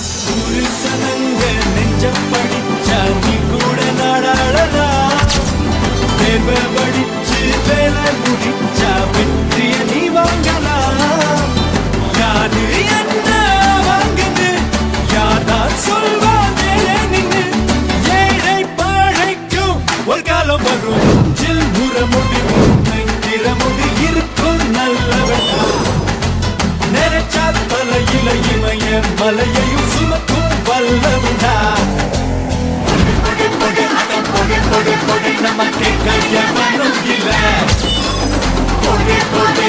புருஷனங்க நெஞ்சம் படிச்சா நீ கூட நாடாளலாம். தேர்வை படிச்சு வேலை முடிச்சா வெற்றிய நீ வாங்கலாம். யாரு என்ன வாங்குது யாதான் சொல்வா மேலே நின்னு. ஏழை பாழைக்கும் ஒரு காலம் வரும். நெஞ்சில் முறமுடி திறமுடி இருக்கும் நல்லவனா. நினைச்சா தலையில இமய மலையையும் சுமக்கும் வல்லவனா. பொடி பொடி அடம் பொடி பொடி பொடி நமக்கு கைய மனம் இல்ல. பொடி பொடி